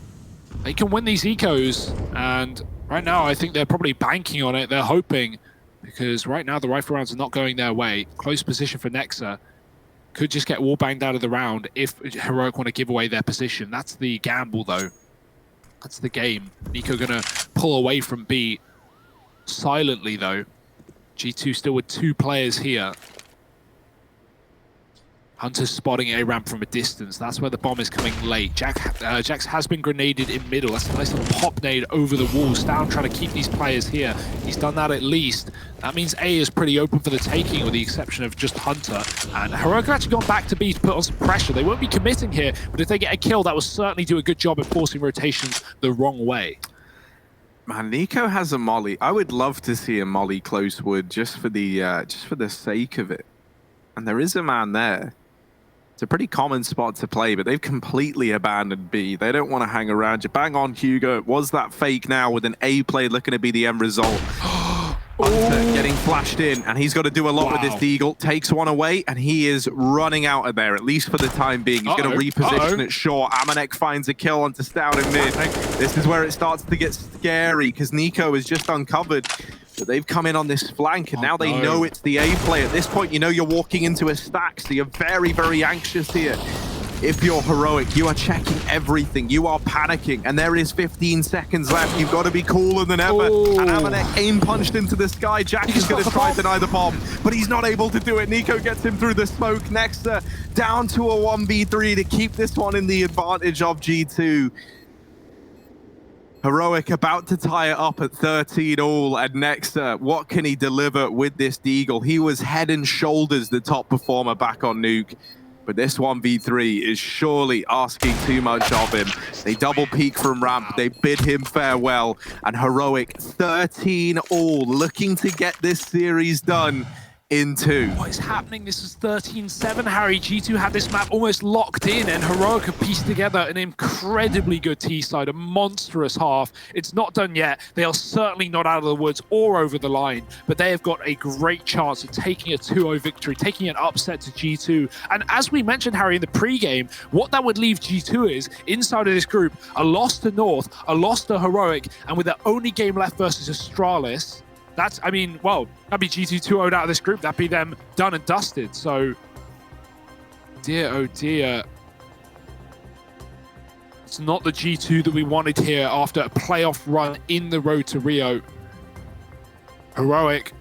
they can win these ecos, and right now I think they're probably banking on it. They're hoping, because right now the rifle rounds are not going their way. Close position for Nexa. Could just get wall banged out of the round if Heroic want to give away their position. That's the gamble, though. That's the game. Nico gonna pull away from B silently, though. G2 still with 2 players here. Hunter's spotting a ramp from a distance. That's where the bomb is coming late. Jax has been grenaded in middle. That's a nice little pop nade over the wall. Down trying to keep these players here. He's done that at least. That means A is pretty open for the taking, with the exception of just Hunter. And Heroic have actually gone back to B to put on some pressure. They won't be committing here, but if they get a kill, that will certainly do a good job at forcing rotations the wrong way. Man, Nico has a molly. I would love to see a molly close wood just for the sake of it. And there is a man there. It's a pretty common spot to play, but they've completely abandoned B. They don't want to hang around. You bang on, Hugo. Was that fake now with an A play looking to be the end result? Hunter getting flashed in, and he's got to do a lot with this Deagle. Takes one away, and he is running out of there, at least for the time being. He's going to reposition it short. Amanek finds a kill onto Stout in mid. This is where it starts to get scary, because Nico is just uncovered. But they've come in on this flank, and now they know it's the A play. At this point, you know you're walking into a stack, so you're very, very anxious here. If you're Heroic, you are checking everything. You are panicking, and there is 15 seconds left. You've got to be cooler than ever. And Amanek aim punched into the sky. Jack is going to try to deny the bomb, but he's not able to do it. Nico gets him through the smoke. Nexa down to a 1v3 to keep this one in the advantage of G2. Heroic about to tie it up at 13 all, and Nexa, what can he deliver with this Deagle? He was head and shoulders the top performer back on Nuke, but this 1v3 is surely asking too much of him. They double peek from ramp, they bid him farewell, and Heroic 13 all, looking to get this series done in 2. What is happening? This is 13-7, Harry. G2 had this map almost locked in, and Heroic have pieced together an incredibly good T-side, a monstrous half. It's not done yet. They are certainly not out of the woods or over the line, but they have got a great chance of taking a 2-0 victory, taking an upset to G2. And as we mentioned, Harry, in the pre-game, what that would leave G2 is, inside of this group, a loss to North, a loss to Heroic, and with their only game left versus Astralis, that's, I mean, well, that'd be G2 2-0'd out of this group. That'd be them done and dusted. So, dear, oh dear. It's not the G2 that we wanted here after a playoff run in the road to Rio. Heroic,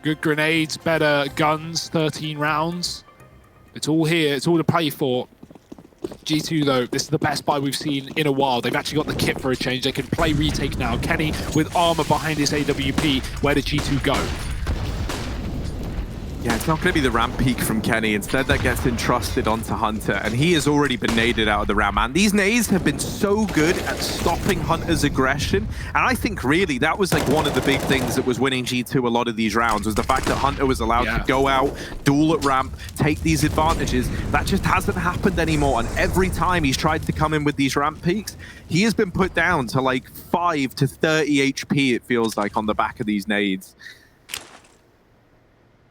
good grenades, better guns, 13 rounds. It's all here. It's all to play for. G2 though, this is the best buy we've seen in a while. They've actually got the kit for a change. They can play retake now. Kenny with armor behind his AWP. Where did G2 go? Yeah, it's not going to be the ramp peak from Kenny. Instead, that gets entrusted onto Hunter, and he has already been naded out of the round, man. These nades have been so good at stopping Hunter's aggression, and I think really that was like one of the big things that was winning G2 a lot of these rounds, was the fact that Hunter was allowed to go out, duel at ramp, take these advantages. That just hasn't happened anymore, and every time he's tried to come in with these ramp peaks, he has been put down to like 5 to 30 HP, it feels like, on the back of these nades.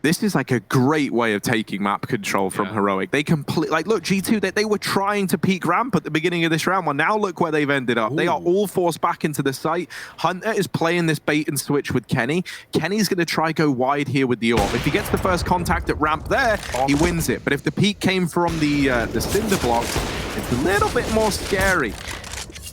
This is like a great way of taking map control from Heroic. They complete, like, look, G2, they were trying to peak ramp at the beginning of this round. Well, now look where they've ended up. They are all forced back into the site. Hunter is playing this bait and switch with Kenny. Kenny's going to try go wide here with the AWP. If he gets the first contact at ramp there, he wins it. But if the peak came from the cinder blocks, it's a little bit more scary.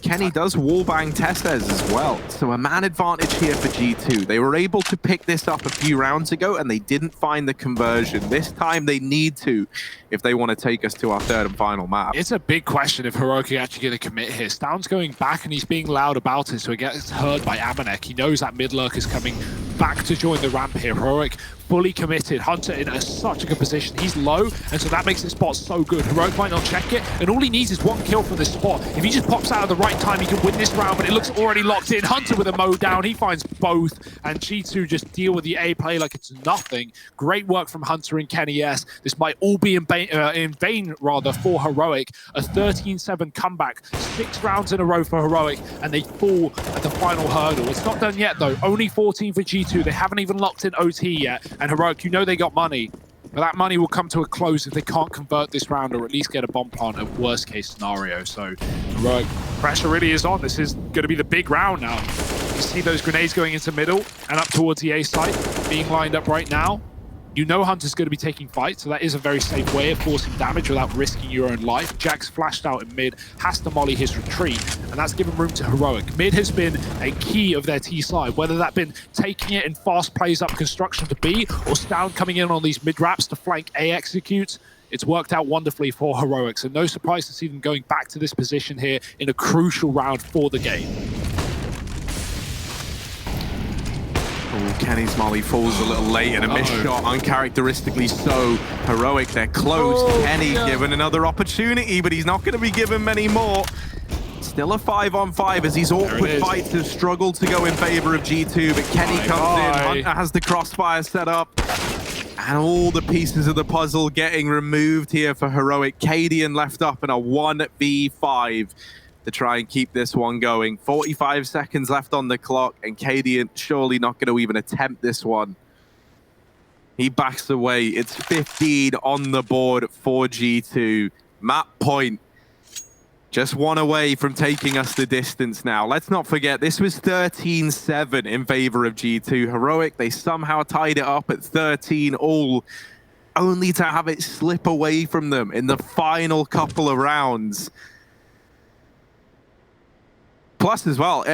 Kenny does wallbang Tessez as well. So a man advantage here for G2. They were able to pick this up a few rounds ago, and they didn't find the conversion. This time they need to if they want to take us to our third and final map. It's a big question if Heroic are actually going to commit here. Stound's going back, and he's being loud about it, so he gets heard by Amanek. He knows that mid lurk is coming back to join the ramp here. Heroic fully committed. Hunter in such a good position. He's low, and so that makes this spot so good. Heroic might not check it, and all he needs is one kill from this spot. If he just pops out at the right time, he can win this round, but it looks already locked in. Hunter with a mow down. He finds both, and G2 just deal with the A play like it's nothing. Great work from Hunter and Kenny S. This might all be in vain for Heroic. A 13-7 comeback. 6 rounds in a row for Heroic, and they fall at the final hurdle. It's not done yet, though. Only 14 for G2. They haven't even locked in OT yet. And Heroic, you know they got money, but that money will come to a close if they can't convert this round or at least get a bomb plant at worst case scenario. So Heroic, pressure really is on. This is going to be the big round now. You see those grenades going into middle and up towards the A site being lined up right now. You know Hunter's going to be taking fights, so that is a very safe way of forcing damage without risking your own life. Jack's flashed out in mid, has to molly his retreat, and that's given room to Heroic. Mid has been a key of their T side, whether that been taking it in fast plays up construction to B, or Stound coming in on these mid wraps to flank A executes. it's worked out wonderfully for Heroics, and no surprise to see them going back to this position here in a crucial round for the game. Oh, Kenny's molly falls a little late and a missed shot, uncharacteristically so. Heroic, they're close. Kenny given another opportunity, but he's not going to be given many more. Still a 5-on-5 as these awkward fights have struggled to go in favor of G2, but Kenny comes in. Hunter has the crossfire set up. And all the pieces of the puzzle getting removed here for Heroic. Cadian left up in a 1v5 to try and keep this one going. 45 seconds left on the clock, and Cadian surely not going to even attempt this one. He backs away. It's 15 on the board for G2. Map point. Just one away from taking us the distance now. Let's not forget, this was 13-7 in favor of G2. Heroic, they somehow tied it up at 13-all, only to have it slip away from them in the final couple of rounds. Plus as well,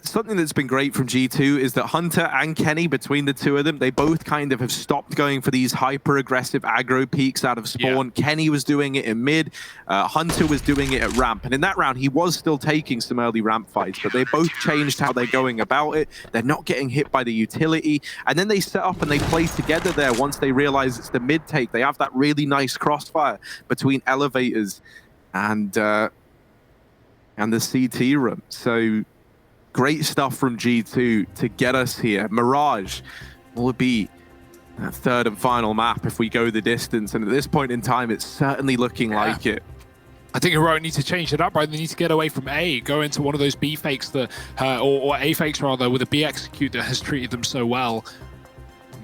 something that's been great from G2 is that Hunter and Kenny, between the two of them, they both kind of have stopped going for these hyper-aggressive aggro peaks out of spawn. Yeah. Kenny was doing it in mid, Hunter was doing it at ramp. And in that round, he was still taking some early ramp fights, but they both changed how they're going about it. They're not getting hit by the utility. And then they set up and they play together there once they realize it's the mid take. They have that really nice crossfire between elevators and the CT room. So great stuff from G2 to get us here. Mirage will be that third and final map if we go the distance. And at this point in time, it's certainly looking like it. I think Heroic need to change it up, right? They need to get away from A, go into one of those B fakes that, or A fakes rather, with a B execute that has treated them so well.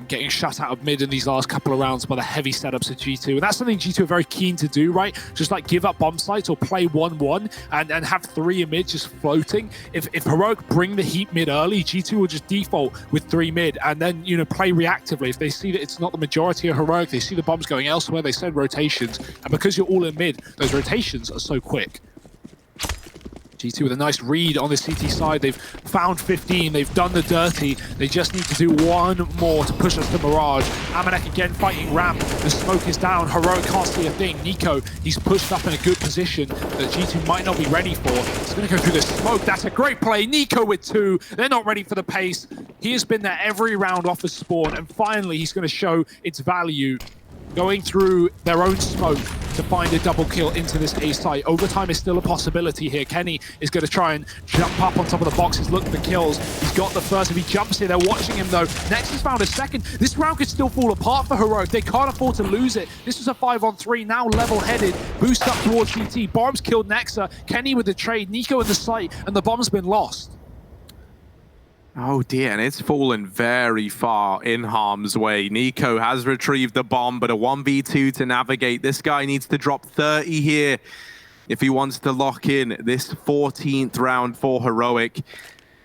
Getting shut out of mid in these last couple of rounds by the heavy setups of G2. And that's something G2 are very keen to do, right? Just like give up bomb sites or play 1-1 and have 3 in mid just floating. If Heroic bring the heat mid early, G2 will just default with 3 mid and then, you know, play reactively. If they see that it's not the majority of Heroic, they see the bombs going elsewhere, they send rotations. And because you're all in mid, those rotations are so quick. G2 with a nice read on the CT side. They've found 15. They've done the dirty. They just need to do one more to push us to Mirage. Amanek again fighting ramp. The smoke is down. Heroic can't see a thing. Nico, he's pushed up in a good position that G2 might not be ready for. He's going to go through the smoke. That's a great play. Nico with 2. They're not ready for the pace. He has been there every round off his spawn, and finally he's going to show its value. Going through their own smoke to find a double kill into this A site. Overtime is still a possibility here. Kenny is going to try and jump up on top of the boxes, look for kills. He's got the first. If he jumps here, they're watching him though. Nexus found a second. This round could still fall apart for Heroic. They can't afford to lose it. This was a 5-on-3, now level-headed. Boost up towards CT. Bombs killed Nexa. Kenny with the trade. Nico in the site, and the bomb's been lost. Oh dear, and it's fallen very far in harm's way. Nico has retrieved the bomb, but a 1v2 to navigate. This guy needs to drop 30 here if he wants to lock in this 14th round for Heroic.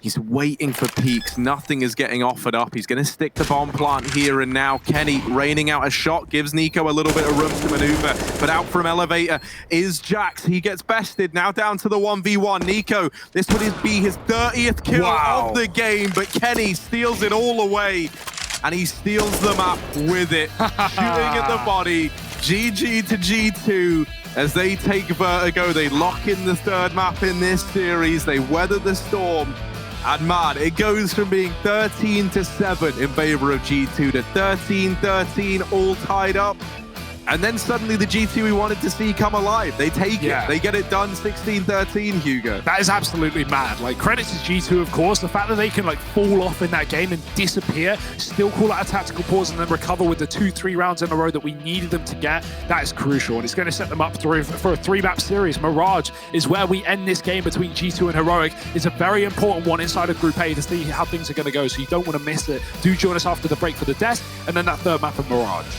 He's waiting for peaks. Nothing is getting offered up. He's going to stick the bomb plant here and now. Kenny raining out a shot gives Nico a little bit of room to maneuver. But out from elevator is Jax. He gets bested. Now down to the 1v1. Nico, this would be his 30th kill of the game. But Kenny steals it all away. And he steals the map with it. Shooting at the body. GG to G2. As they take Vertigo, they lock in the third map in this series. They weather the storm. And man, it goes from being 13-7 in favor of G2 to 13-13, all tied up. And then suddenly the G2 we wanted to see come alive. They take it. They get it done 16-13, Hugo. That is absolutely mad. Like, credits to G2, of course. The fact that they can, like, fall off in that game and disappear, still call out a tactical pause and then recover with the 2-3 rounds in a row that we needed them to get, that is crucial. And it's going to set them up for a 3-map series. Mirage is where we end this game between G2 and Heroic. It's a very important one inside of Group A to see how things are going to go, so you don't want to miss it. Do join us after the break for the desk, and then that third map of Mirage.